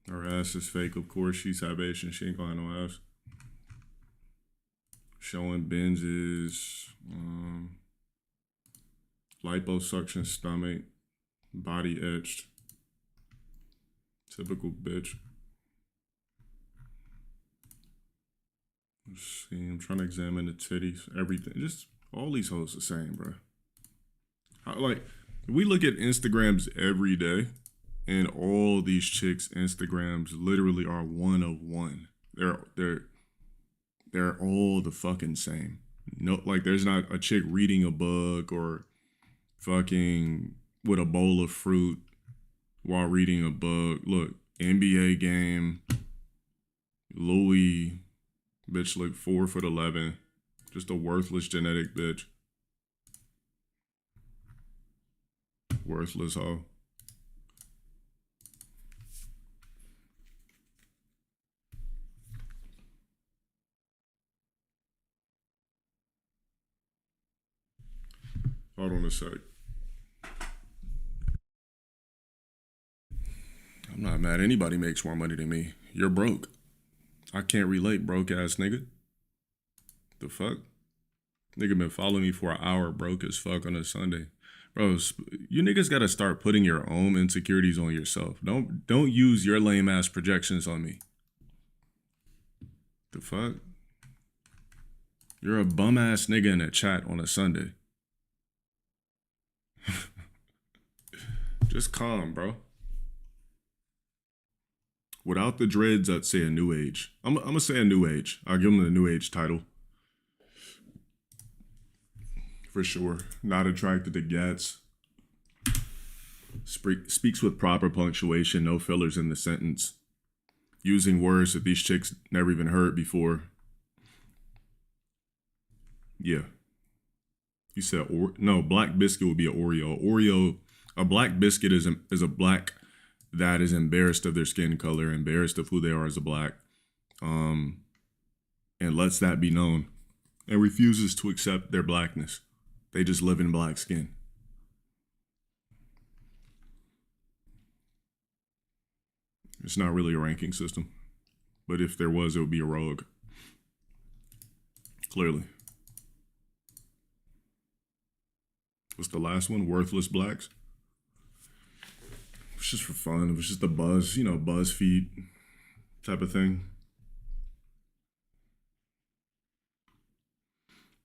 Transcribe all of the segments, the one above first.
Her ass is fake, of course. She's Haitian. She ain't gonna have no ass. Showing binges, liposuction stomach, body etched. Typical bitch. Let's see, I'm trying to examine the titties, everything. Just all these hoes the same, bro. Like, we look at Instagrams every day, and all these chicks' Instagrams literally are one of one. They're all the fucking same. No, like there's not a chick reading a book or fucking with a bowl of fruit while reading a book. Look, NBA game, Louis, bitch look 4'11", just a worthless genetic bitch. Worthless hoe. Hold on a sec. I'm not mad. Anybody makes more money than me. You're broke. I can't relate, broke ass nigga. The fuck? Nigga been following me for an hour, broke as fuck on a Sunday. Bro, you niggas gotta start putting your own insecurities on yourself. Don't use your lame ass projections on me. The fuck? You're a bum ass nigga in a chat on a Sunday. Just calm, bro. Without the dreads, I'd say a new age. I'm gonna say a new age. I'll give him the new age title. For sure. Not attracted to gats. Speaks with proper punctuation, no fillers in the sentence. Using words that these chicks never even heard before. Yeah. You said, no, black biscuit would be an Oreo. A black biscuit is a black that is embarrassed of their skin color, embarrassed of who they are as a black, and lets that be known, and refuses to accept their blackness. They just live in black skin. It's not really a ranking system, but if there was, it would be a rogue. Clearly. What's the last one? Worthless blacks. It's just for fun. It was just a buzz, BuzzFeed type of thing.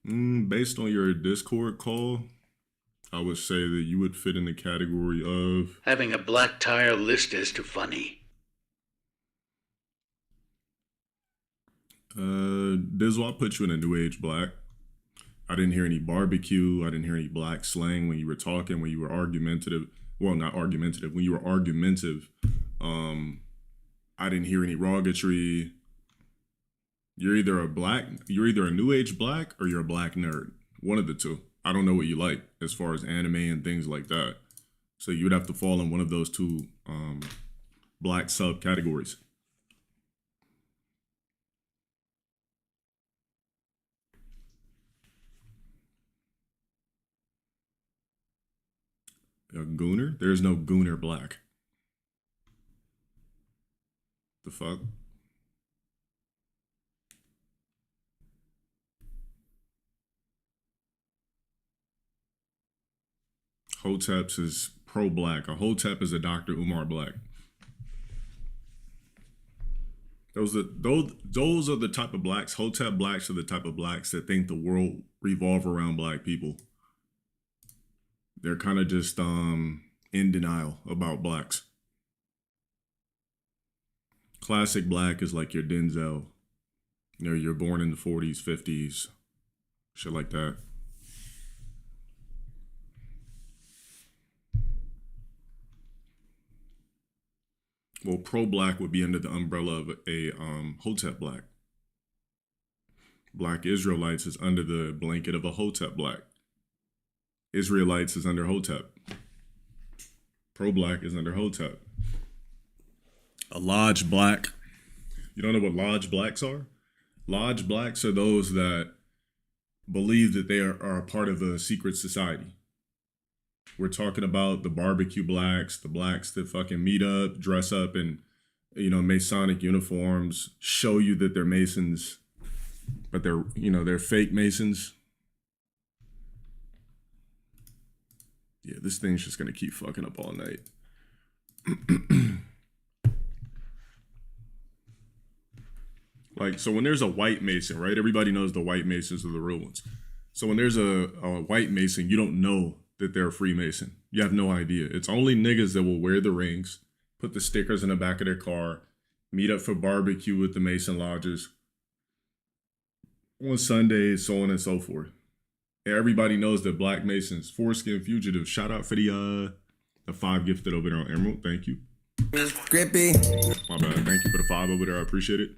Based on your Discord call, I would say that you would fit in the category of having a black tire list as to funny. Dizzle, I'll put you in a new age black. I didn't hear any barbecue. I didn't hear any black slang when you were talking, when you were argumentative. Well, not argumentative. When you were argumentative, I didn't hear any rogatry. You're either a new age black or you're a black nerd. One of the two. I don't know what you like as far as anime and things like that. So you would have to fall in one of those two black subcategories. A gooner? There's no gooner black. The fuck? Hotep's is pro-black. A Hotep is a Dr. Umar black. Those are the type of blacks. Hotep blacks are the type of blacks that think the world revolve around black people. They're kind of just in denial about blacks. Classic black is like your Denzel. You're born in the 40s, 50s, shit like that. Well, pro-black would be under the umbrella of a Hotep black. Black Israelites is under the blanket of a Hotep black. Israelites is under Hotep. Pro-black is under Hotep. A lodge black. You don't know what lodge blacks are? Lodge blacks are those that believe that they are a part of a secret society. We're talking about the barbecue blacks, the blacks that fucking meet up, dress up, and Masonic uniforms show you that they're Masons, but they're fake Masons. Yeah, this thing's just gonna keep fucking up all night. So when there's a white Mason, right? Everybody knows the white Masons are the real ones. So when there's a white Mason, you don't know that they're a Freemason. You have no idea. It's only niggas that will wear the rings, put the stickers in the back of their car, meet up for barbecue with the Mason lodges on Sundays, so on and so forth. And everybody knows that Black Masons, foreskin fugitives. Shout out for the 5 gifted over there on Emerald. Thank you. Grippy. My bad. Thank you for the 5 over there. I appreciate it.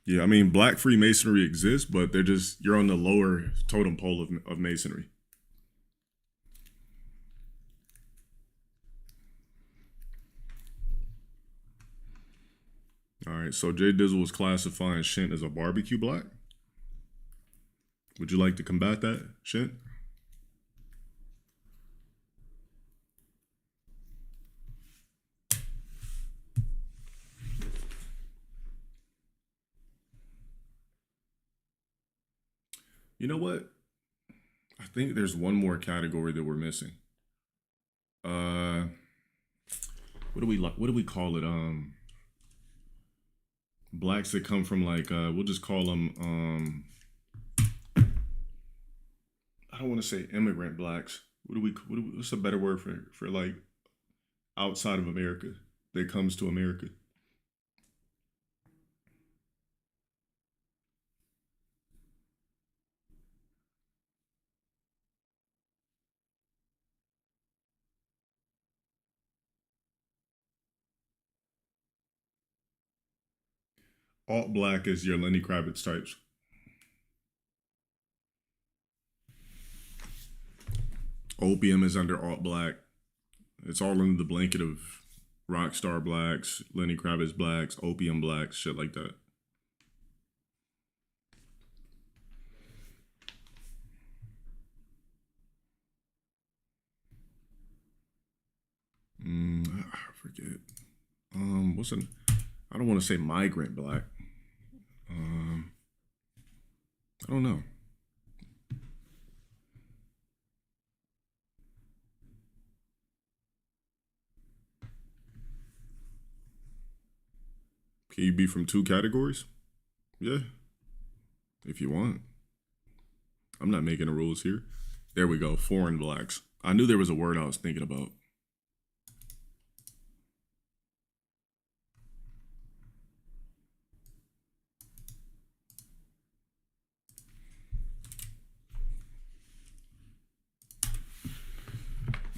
Yeah, I mean, Black Freemasonry exists, but you're on the lower totem pole of Masonry. All right, so Jay Dizzle is classifying Shint as a barbecue black. Would you like to combat that, Shint? You know what? I think there's one more category that we're missing. What do we call it? Blacks that come from we'll just call them I don't want to say immigrant blacks. What's a better word for like outside of America that comes to America? Alt black is your Lenny Kravitz types. Opium is under alt black. It's all under the blanket of rock star blacks, Lenny Kravitz blacks, opium blacks, shit like that. I forget. I don't want to say migrant black. I don't know. Can you be from 2 categories? Yeah. If you want. I'm not making the rules here. There we go. Foreign blacks. I knew there was a word I was thinking about.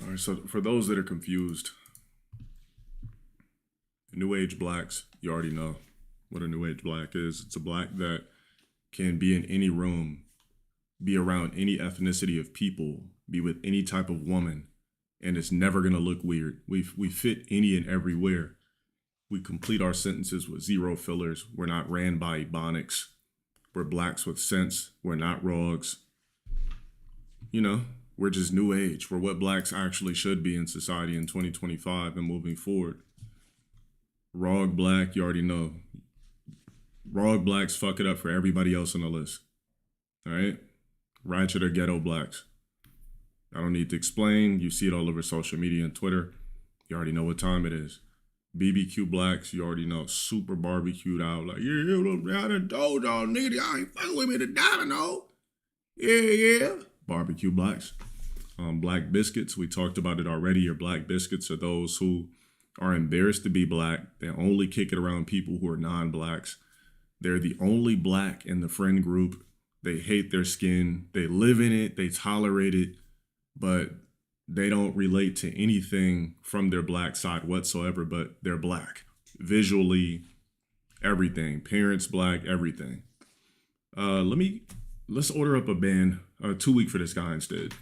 All right, so for those that are confused, New Age blacks, you already know what a New Age black is. It's a black that can be in any room, be around any ethnicity of people, be with any type of woman, and it's never gonna look weird. We fit any and everywhere. We complete our sentences with 0 fillers. We're not ran by ebonics. We're blacks with sense. We're not rogs. We're just New Age. We're what blacks actually should be in society in 2025 and moving forward. Rog black, you already know. Rog blacks fuck it up for everybody else on the list. All right? Ratchet or ghetto blacks. I don't need to explain. You see it all over social media and Twitter. You already know what time it is. BBQ blacks, you already know. Super barbecued out. Like, yeah, look down the door, dog, nigga. Y'all ain't fucking with me to die, no. Yeah. Barbecue blacks. Black biscuits, we talked about it already. Your black biscuits are those who are embarrassed to be black. They only kick it around people who are non-blacks. They're the only black in the friend group. They hate their skin. They live in it. They tolerate it. But they don't relate to anything from their black side whatsoever, but they're black. Visually, everything. Parents black, everything. Let's order up a band, a 2-week for this guy instead.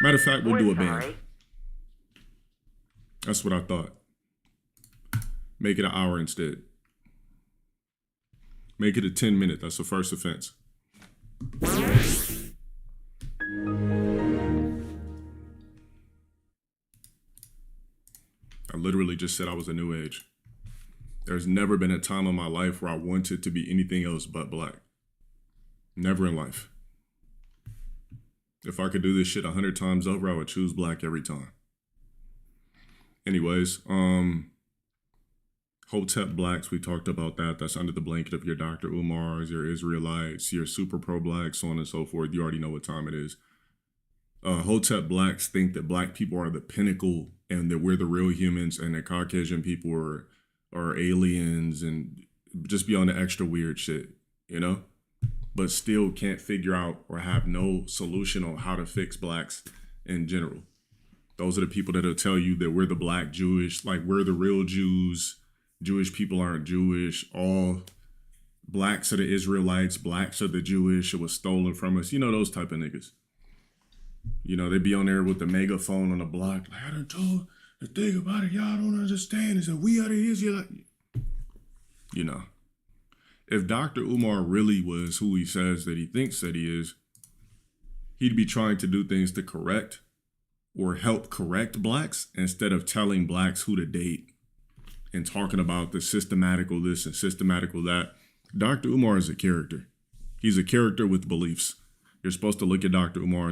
Matter of fact, we'll do a band. That's what I thought. Make it an hour instead. Make it a 10-minute. That's the first offense. I literally just said I was a new age. There's never been a time in my life where I wanted to be anything else but black. Never in life. If I could do this shit 100 times over, I would choose black every time. Anyways, Hotep blacks, we talked about that. That's under the blanket of your Dr. Umars, your Israelites, your super pro blacks, so on and so forth. You already know what time it is. Hotep blacks think that black people are the pinnacle and that we're the real humans and that Caucasian people are aliens and just be on the extra weird shit, you know? But still can't figure out or have no solution on how to fix blacks in general. Those are the people that'll tell you that we're the black Jewish, like we're the real Jews. Jewish people aren't Jewish. All blacks are the Israelites. Blacks are the Jewish. It was stolen from us. You know, those type of niggas. You know, they be on there with the megaphone on the block. Like, I done told the thing about it y'all don't understand is that we are the Israelites. You know, if Dr. Umar really was who he says that he thinks that he is, he'd be trying to do things to correct or help correct blacks instead of telling blacks who to date and talking about the systematical this and systematical that. Dr. Umar is a character. He's a character with beliefs. You're supposed to look at Dr. Umar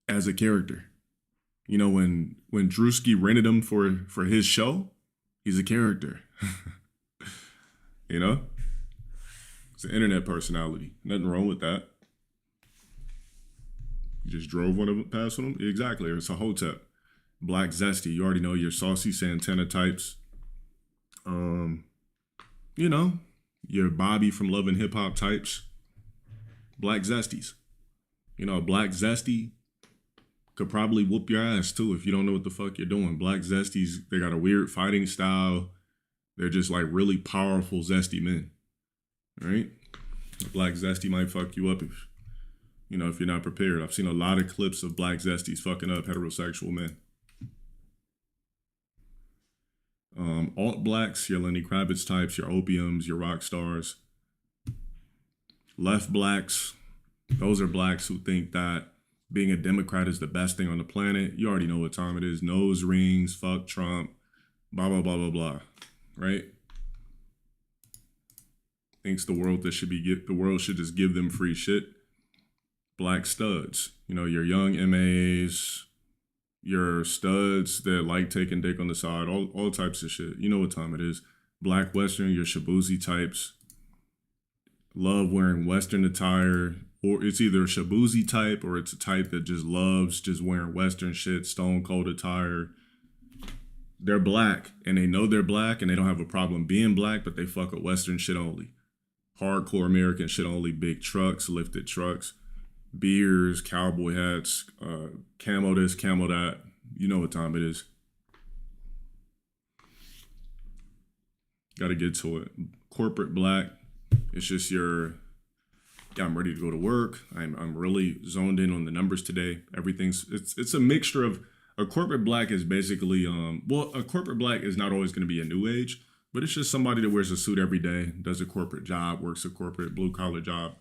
as a character. You know, when Drewski rented him for his show, he's a character. You know? It's an internet personality. Nothing wrong with that. You just drove one of them past one of them? Exactly. It's a hotep. Black Zesty. You already know your Saucy Santana types. You know, your Bobby from Love and Hip Hop types. Black Zesties. You know, Black Zesty could probably whoop your ass too if you don't know what the fuck you're doing. Black Zesties, they got a weird fighting style. They're just like really powerful, zesty men. Right? Black Zesty might fuck you up if you're not prepared. I've seen a lot of clips of Black Zesties fucking up heterosexual men. Alt blacks, your Lenny Kravitz types, your opiums, your rock stars. Left blacks, those are blacks who think that being a Democrat is the best thing on the planet. You already know what time it is. Nose rings, fuck Trump, blah, blah, blah, blah, blah. Right? Thinks the world should just give them free shit. Black studs, you know, your young MAs, your studs that like taking dick on the side, all types of shit. You know what time it is. Black Western, your Shabuzi types. Love wearing Western attire, or it's either a Shabuzi type or it's a type that just loves just wearing Western shit, stone cold attire. They're black and they know they're black and they don't have a problem being black, but they fuck with Western shit only. Hardcore American shit only, big trucks, lifted trucks. Beers, cowboy hats, camo this, camo that. You know what time it is. Got to get to it. Corporate black. It's just I'm ready to go to work. I'm really zoned in on the numbers today. It's a mixture of, a corporate black is basically, a corporate black is not always going to be a new age, but it's just somebody that wears a suit every day, does a corporate job, works a corporate blue collar job.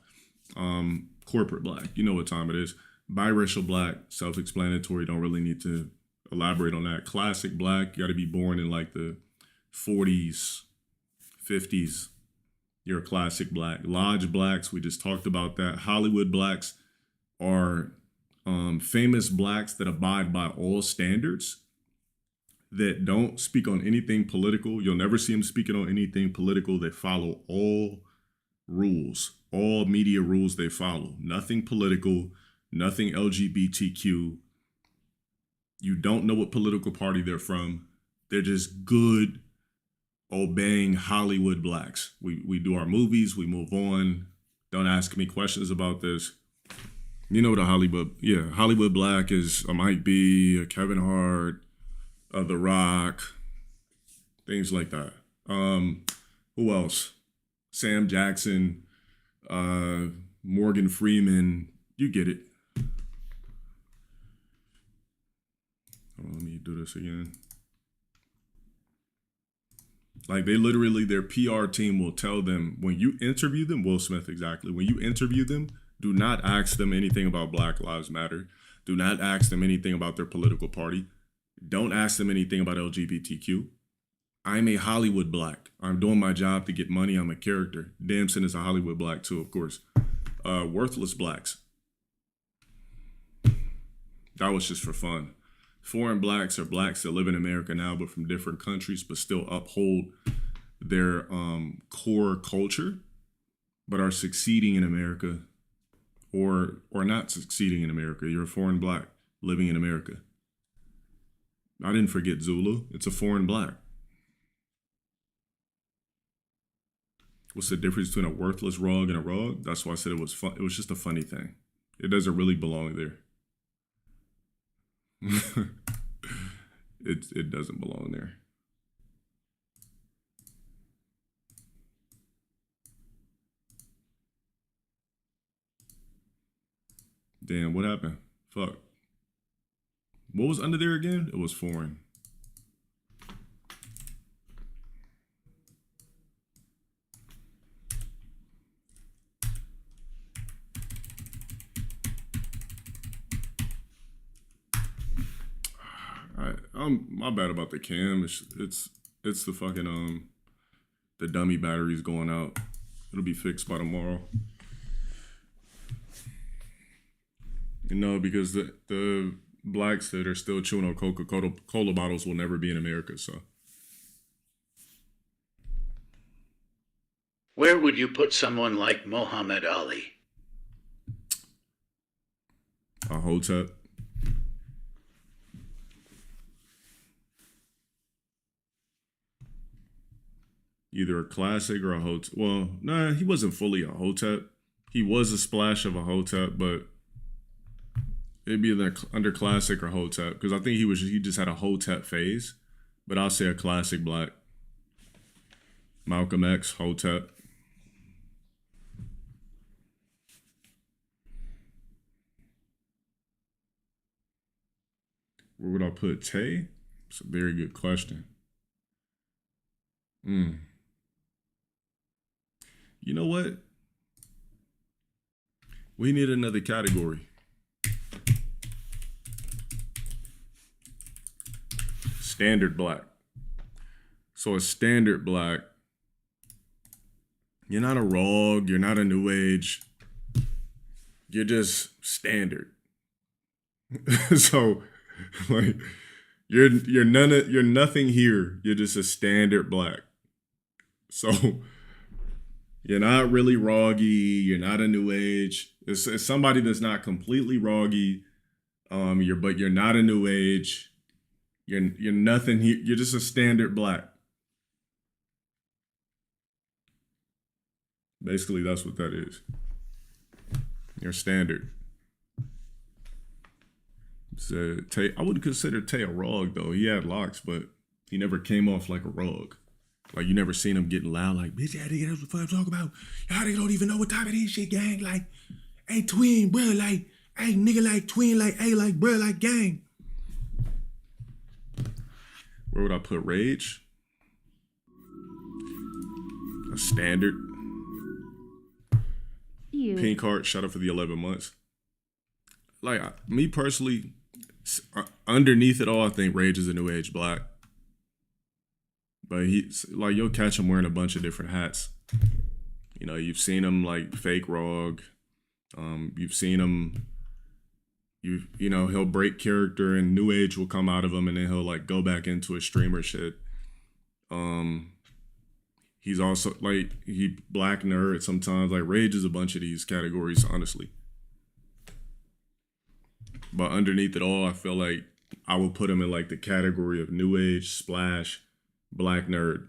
Corporate black, you know what time it is. Biracial black, self-explanatory, don't really need to elaborate on that. Classic black, you got to be born in like the 40s, 50s. You're a classic black. Lodge blacks, we just talked about that. Hollywood blacks are famous blacks that abide by all standards, that don't speak on anything political. You'll never see them speaking on anything political. They follow all rules. All media rules they follow. Nothing political, nothing LGBTQ. You don't know what political party they're from. They're just good, obeying Hollywood blacks. We do our movies, we move on. Don't ask me questions about this. You know what a Hollywood black is. A Mike B, a Kevin Hart, The Rock, things like that. Who else? Sam Jackson, Morgan Freeman, you get it. Let me do this again. Like their PR team will tell them when you interview them, Will Smith exactly, when you interview them, do not ask them anything about Black Lives Matter. Do not ask them anything about their political party. Don't ask them anything about LGBTQ. I'm a Hollywood black. I'm doing my job to get money. I'm a character. Damson is a Hollywood black too, of course. Worthless blacks. That was just for fun. Foreign blacks are blacks that live in America now, but from different countries, but still uphold their core culture, but are succeeding in America, or not succeeding in America. You're a foreign black living in America. I didn't forget Zulu. It's a foreign black. What's the difference between a worthless rug and a rug? That's why I said it was fun. It was just a funny thing. It doesn't really belong there. it doesn't belong there. Damn, what happened? Fuck. What was under there again? It was foreign. I'm my bad about the cam. It's the fucking the dummy battery's going out. It'll be fixed by tomorrow. You know, because the blacks that are still chewing on Coca-Cola bottles will never be in America. So Where would you put someone like Muhammad Ali? a hotep. Either a classic or a hotep. Well, nah, he wasn't fully a hotep. He was a splash of a hotep, but it'd be under classic or hotep because I think he just had a hotep phase. But I'll say a classic black. Malcolm X, hotep. Where would I put Tay? It's a very good question. You know what? We need another category. Standard black. So a standard black, you're not a rogue, you're not a new age, you're just standard. So like you're nothing here. You're just a standard black. So you're not really roggy, you're not a new age. It's somebody that's not completely roggy. But you're not a new age. You're nothing here. You're just a standard black. Basically, that's what that is. You're standard. So, Tay, I wouldn't consider Tay a rog though. He had locks, but he never came off like a rog. Like you never seen him getting loud like, bitch, that nigga, that's what I'm talking about. Y'all niggas don't even know what type of this shit, gang. Like, hey, twin, bro, like, hey, nigga, like, twin, like, hey, like, bro, like, gang. Where would I put Rage? A standard. Pink heart, shout out for the 11 months. Like, me personally, underneath it all, I think Rage is a new age black. But you'll catch him wearing a bunch of different hats. You know, you've seen him like fake rog. You've seen him, you know, he'll break character and new age will come out of him and then he'll like go back into a streamer shit. He's also like, he black nerd sometimes. Like Rage is a bunch of these categories, honestly. But underneath it all, I feel like I would put him in like the category of new age, splash, black nerd.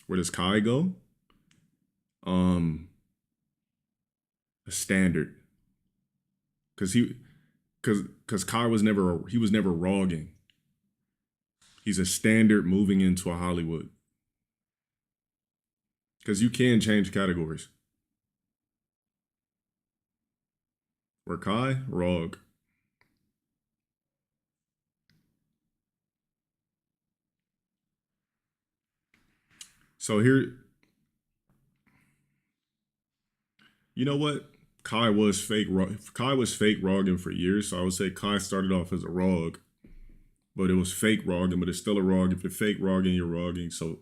Where does Kai go? A standard. Cause Kai was never rogging. He's a standard moving into a Hollywood. Cause you can change categories. Where Kai, rog. So here, you know what? Kai was fake. Kai was fake Rogan for years, so I would say Kai started off as a Rog, but it was fake Rogan, but it's still a Rog. If you're fake Rogan, you're Rogging. So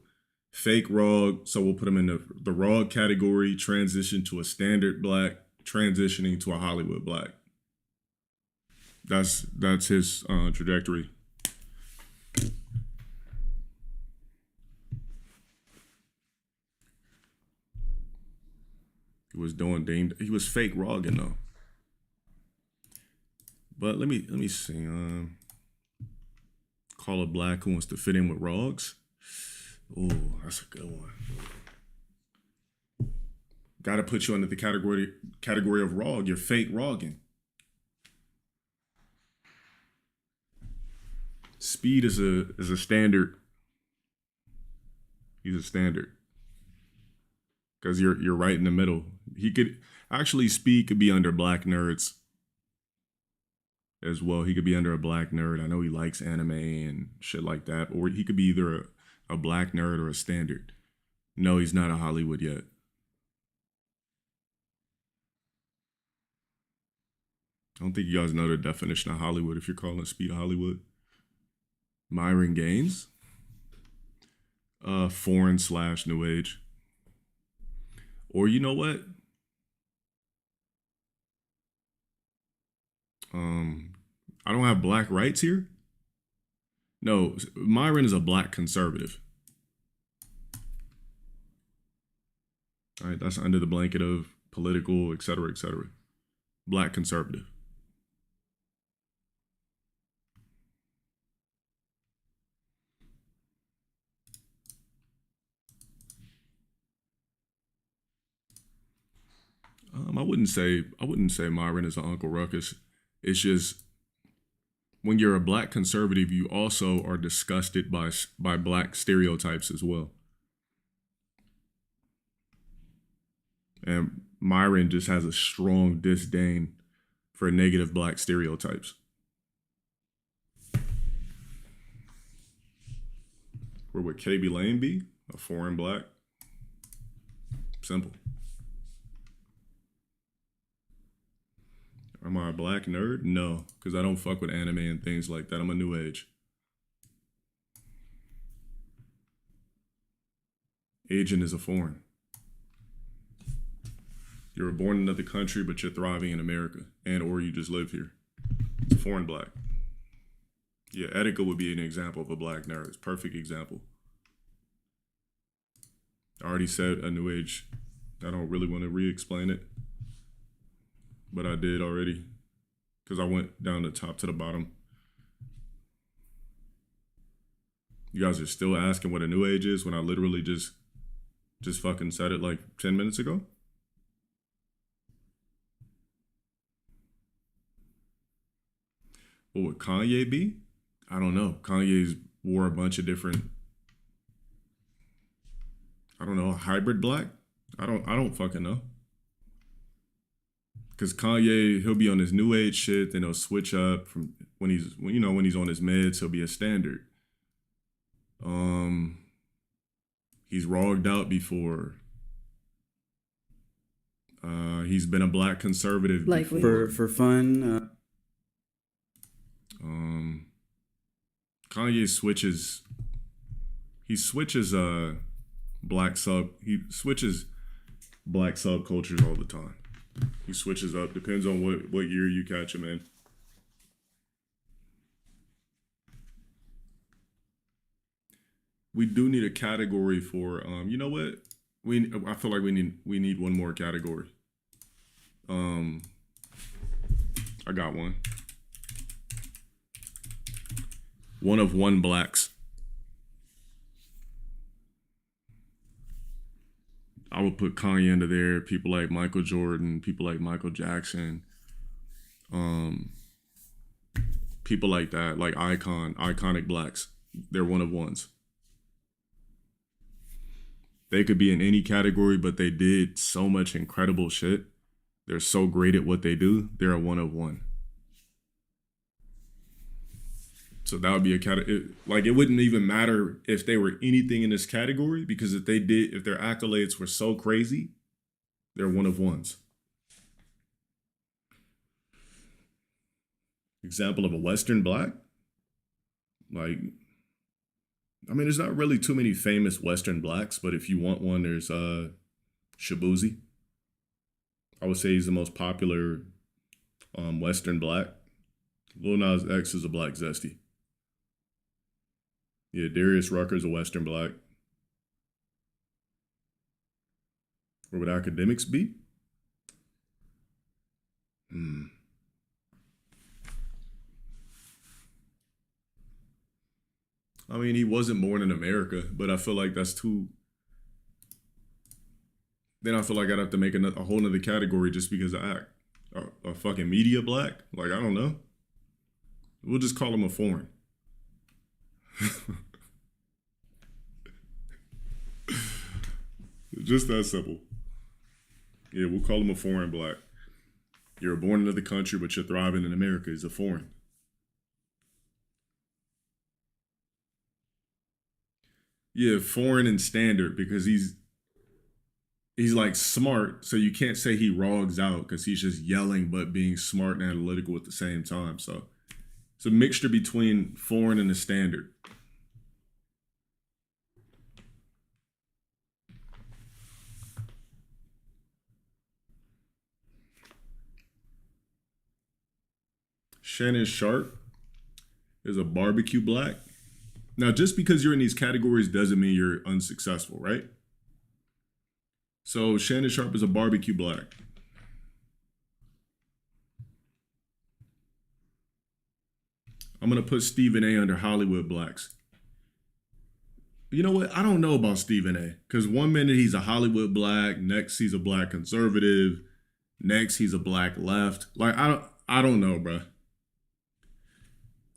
fake Rog. So we'll put him in the Rog category. Transition to a standard black. Transitioning to a Hollywood black. That's his trajectory. He was doing Dane. He was fake Rogan though. But let me see. Call a black who wants to fit in with Rogs. Oh, that's a good one. Got to put you under the category of Rog. You're fake Rogging. Speed is a standard. He's a standard because you're right in the middle. He could actually Speed could be under black nerds as well. He could be under a black nerd. I know he likes anime and shit like that, or he could be either a black nerd or a standard. No, he's not a Hollywood yet. I don't think you guys know the definition of Hollywood if you're calling Speed Hollywood. Myron Gaines. Foreign/New Age. Or you know what? I don't have black rights here. No, Myron is a black conservative. All right, that's under the blanket of political, et cetera, et cetera. Black conservative. I wouldn't say Myron is an Uncle Ruckus. It's just when you're a black conservative, you also are disgusted by black stereotypes as well. And Myron just has a strong disdain for negative black stereotypes. Where would KB Lane be? A foreign black? Simple. Am I a black nerd? No, because I don't fuck with anime and things like that. I'm a new age. Agent is a foreign. You were born in another country, but you're thriving in America, and or you just live here. It's a foreign black. Yeah, Etika would be an example of a black nerd. It's a perfect example. I already said a new age. I don't really want to re-explain it, but I did already because I went down the top to the bottom. You guys are still asking what a new age is when I literally just fucking said it like 10 minutes ago? What would Kanye be? I don't know. Kanye's wore a bunch of different, I don't know, hybrid black? I don't fucking know. Cause Kanye, he'll be on his new age shit, then he'll switch up from when he's on his meds, he'll be a standard. He's rogged out before. He's been a black conservative like before. for fun. Kanye switches. He switches black subcultures all the time. He switches up. Depends on what year you catch him in. We do need a category for you know what? I feel like we need one more category. I got one. One of one blacks. I would put Kanye under there. People like Michael Jordan, people like Michael Jackson, people like that, like iconic blacks. They're one of ones. They could be in any category, but they did so much incredible shit. They're so great at what they do. They're a one of one. So that would be a category. Like, it wouldn't even matter if they were anything in this category, because if their accolades were so crazy, they're one of ones. Example of a Western black? Like, I mean, there's not really too many famous Western blacks, but if you want one, there's Shabuzi. I would say he's the most popular Western black. Lil Nas X is a black zesty. Yeah, Darius Rucker's a Western black. Where would academics be? I mean, he wasn't born in America, but I feel like that's too. Then I feel like I'd have to make a whole nother category just because I act. A fucking media black? Like, I don't know. We'll just call him a foreign. Just that simple. Yeah, we'll call him a foreign black. You're born in another country, but you're thriving in America is a foreign. Yeah, foreign and standard because he's like smart, so you can't say he rogs out because he's just yelling but being smart and analytical at the same time. So it's a mixture between foreign and a standard. Shannon Sharp is a barbecue black. Now, just because you're in these categories doesn't mean you're unsuccessful, right? So Shannon Sharp is a barbecue black. I'm going to put Stephen A under Hollywood blacks. You know what? I don't know about Stephen A. Because one minute he's a Hollywood black, next he's a black conservative, next he's a black left. Like, I don't know, bro.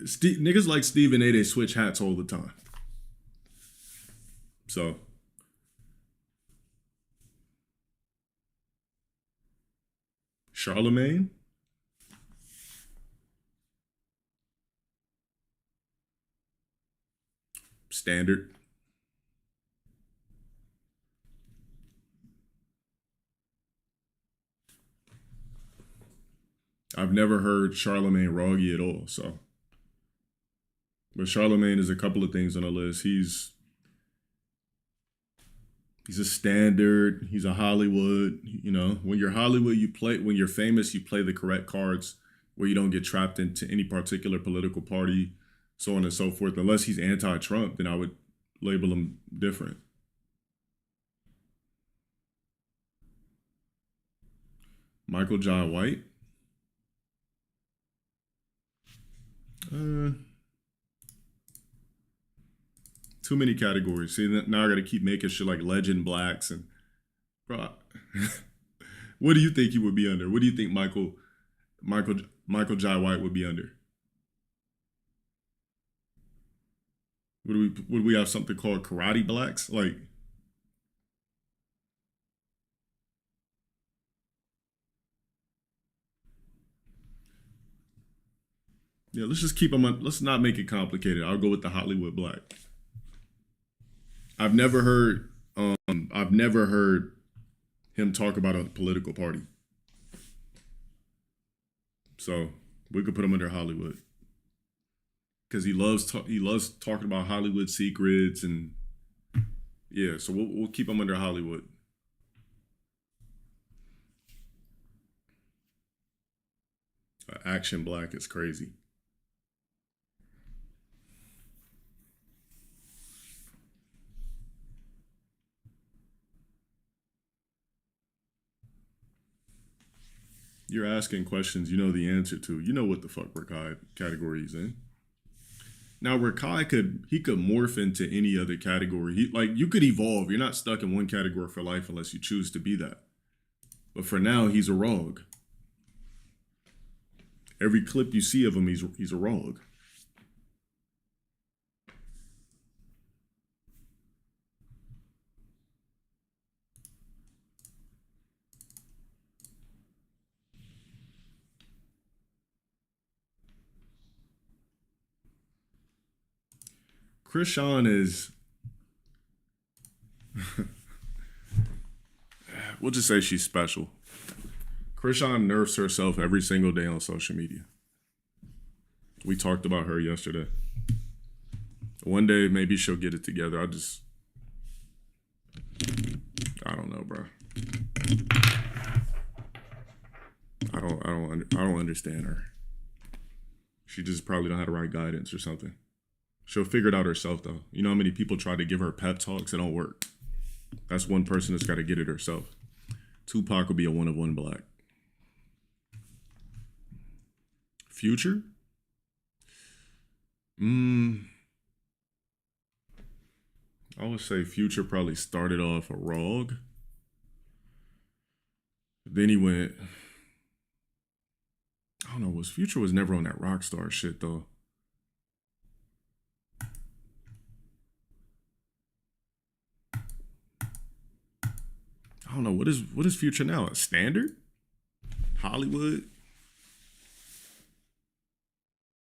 Niggas like Stephen A, they switch hats all the time. So. Charlemagne? Standard. I've never heard Charlemagne Rogge at all, so. But Charlemagne is a couple of things on the list. He's a standard. He's a Hollywood. You know, when you're Hollywood, when you're famous, you play the correct cards where you don't get trapped into any particular political party, so on and so forth. Unless he's anti-Trump, then I would label him different. Michael Jai White. Too many categories. See, now I got to keep making shit like legend blacks and, bro. What do you think he would be under? What do you think Michael Jai White would be under? Would we have something called karate blacks? Like, yeah, let's just keep them on. Let's not make it complicated. I'll go with the Hollywood black. I've never heard him talk about a political party. So we could put him under Hollywood. Because he loves talking about Hollywood secrets and yeah, so we'll keep him under Hollywood. Action black is crazy. You're asking questions you know the answer to. You know what the fuck Rakai category he's in. Now Rakai could morph into any other category. You could evolve. You're not stuck in one category for life unless you choose to be that. But for now, he's a Rog. Every clip you see of him, he's a Rog. Krishan is, we'll just say she's special. Krishan nerfs herself every single day on social media. We talked about her yesterday. One day maybe she'll get it together. I don't know, bro. I don't understand her. She just probably don't have the right guidance or something. She'll figure it out herself though. You know how many people try to give her pep talks? It don't work. That's one person that's got to get it herself. Tupac will be a one of one black. Future? I would say Future probably started off a Rog. Then he went, I don't know, Future was never on that Rockstar shit though. I don't know, what is Future now? A standard? Hollywood?